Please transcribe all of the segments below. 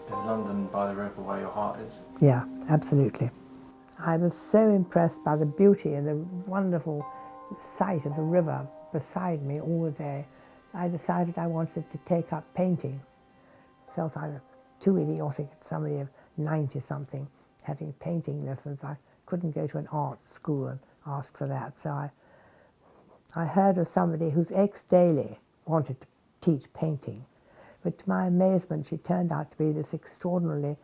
Is London by the river where your heart is? Yeah, absolutely. I was so impressed by the beauty and the wonderful sight of the river beside me all the day. I decided I wanted to take up painting. Felt I was too idiotic at somebody of 90-something having painting lessons. I couldn't go to an art school and ask for that. So I heard of somebody whose ex-daily wanted to teach painting. But to my amazement, she turned out to be this extraordinarily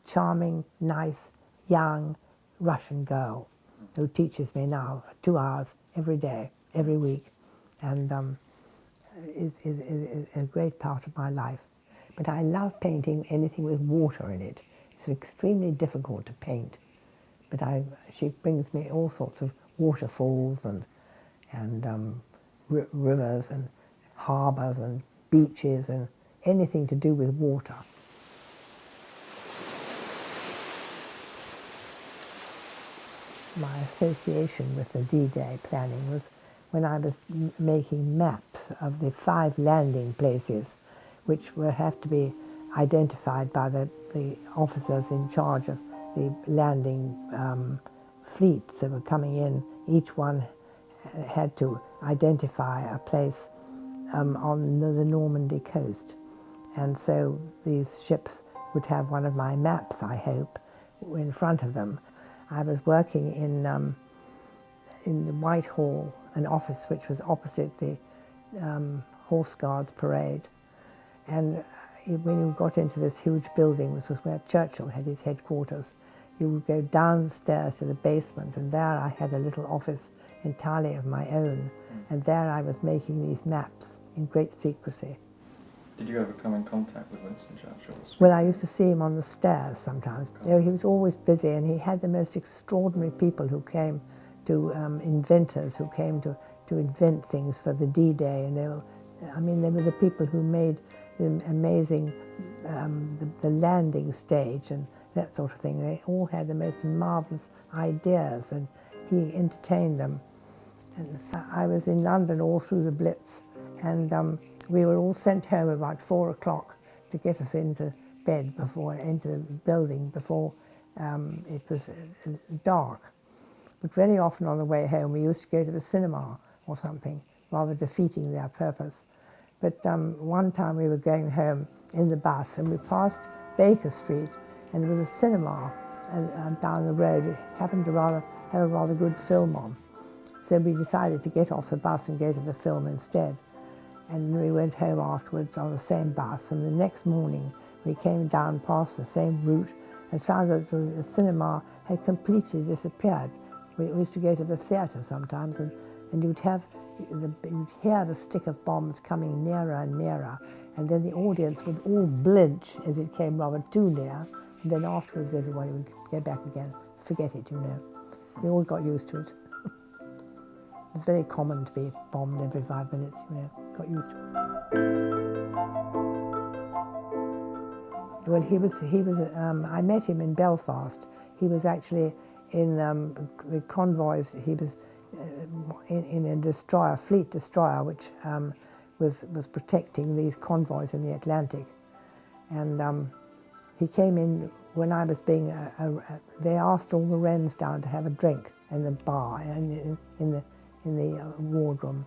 charming, nice, young Russian girl who teaches me now for 2 hours every day, every week, and is a great part of my life. But I love painting anything with water in it. It's extremely difficult to paint, but she brings me all sorts of waterfalls and rivers and harbours and beaches and anything to do with water. My association with the D-Day planning was when I was making maps of the 5 landing places which will have to be identified by the officers in charge of the landing fleets that were coming in. Each one had to identify a place on the Normandy coast. And so these ships would have one of my maps, I hope, in front of them. I was working in the Whitehall, an office which was opposite the Horse Guards Parade. And when you got into this huge building, which was where Churchill had his headquarters, you would go downstairs to the basement, and there I had a little office entirely of my own. And there I was making these maps in great secrecy. Did you ever come in contact with Winston Churchill? Well, I used to see him on the stairs sometimes. You know, he was always busy, and he had the most extraordinary people who came to, inventors who came to invent things for the D-Day. And they were the people who made the amazing, the landing stage and that sort of thing. They all had the most marvellous ideas, and he entertained them. And so I was in London all through the Blitz, and we were all sent home about 4 o'clock to get us into bed into the building before it was dark. But very often on the way home we used to go to the cinema or something, rather defeating their purpose. But one time we were going home in the bus, and we passed Baker Street, and there was a cinema down the road. It happened to have a rather good film on. So we decided to get off the bus and go to the film instead. And we went home afterwards on the same bus, and the next morning we came down past the same route and found that the cinema had completely disappeared. We used to go to the theatre sometimes, and you'd hear the stick of bombs coming nearer and nearer, and then the audience would all blinch as it came rather too near, and then afterwards everybody would go back again. Forget it, you know. We all got used to it. It's very common to be bombed every 5 minutes, you know. Got used to it. Well, he was. I met him in Belfast. He was actually in the convoys. He was in a destroyer, fleet destroyer, which was protecting these convoys in the Atlantic. And he came in when I was being. They asked all the Wrens down to have a drink in the bar and in the wardroom,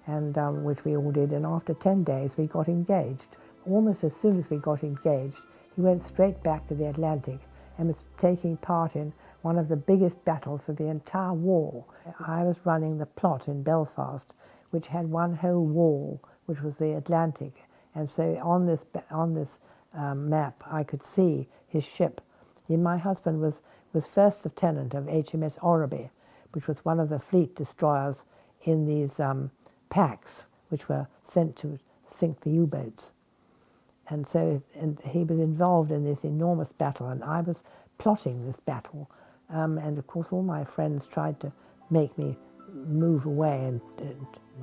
and which we all did. And after 10 days, we got engaged. Almost as soon as we got engaged, he went straight back to the Atlantic and was taking part in one of the biggest battles of the entire war. I was running the plot in Belfast, which had one whole wall, which was the Atlantic. And so on this map, I could see his ship. My husband was first lieutenant of HMS Orrery, which was one of the fleet destroyers in these packs, which were sent to sink the U-boats. And so he was involved in this enormous battle, and I was plotting this battle. And of course all my friends tried to make me move away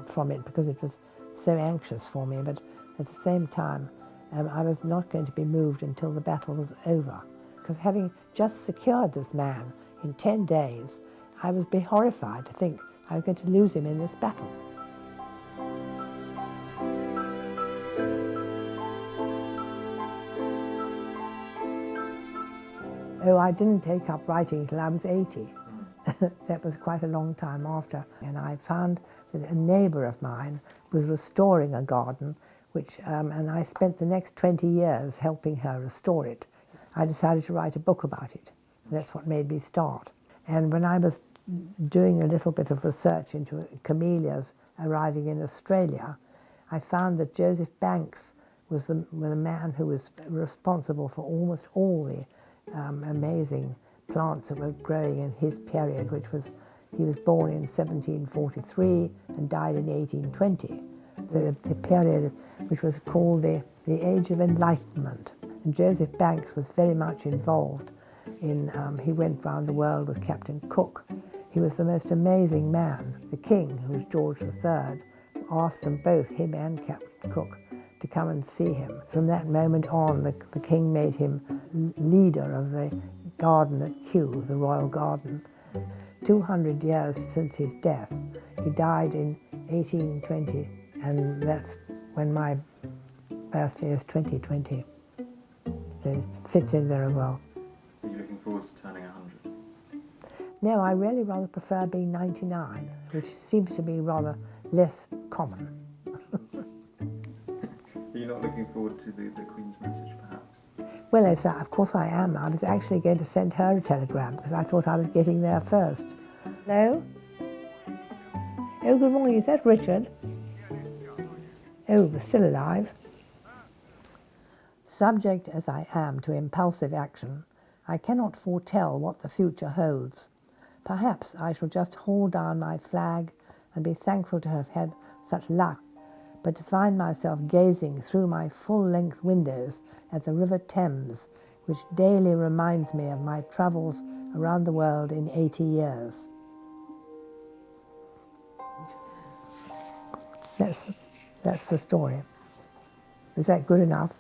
from it because it was so anxious for me. But at the same time, I was not going to be moved until the battle was over. Because having just secured this man in 10 days, I was horrified to think I was going to lose him in this battle. Oh, I didn't take up writing till I was 80. That was quite a long time after. And I found that a neighbour of mine was restoring a garden, and I spent the next 20 years helping her restore it. I decided to write a book about it. That's what made me start. And when I was doing a little bit of research into camellias arriving in Australia, I found that Joseph Banks was the man who was responsible for almost all the amazing plants that were growing in his period, he was born in 1743 and died in 1820. So the period which was called the Age of Enlightenment. And Joseph Banks was very much involved in, he went round the world with Captain Cook. He was the most amazing man. The king, who was George III, asked them both, him and Captain Cook, to come and see him. From that moment on, the king made him leader of the garden at Kew, the royal garden. 200 years since his death. He died in 1820, and that's when my birthday is 2020. So it fits in very well. Are you looking forward to turning 100? No, I really rather prefer being 99, which seems to be rather less common. Are you not looking forward to the Queen's message, perhaps? Well, yes, of course I am. I was actually going to send her a telegram because I thought I was getting there first. Hello? Oh, good morning. Is that Richard? Oh, we're still alive. Subject as I am to impulsive action, I cannot foretell what the future holds. Perhaps I shall just hold down my flag and be thankful to have had such luck, but to find myself gazing through my full-length windows at the River Thames, which daily reminds me of my travels around the world in 80 years. That's the story. Is that good enough?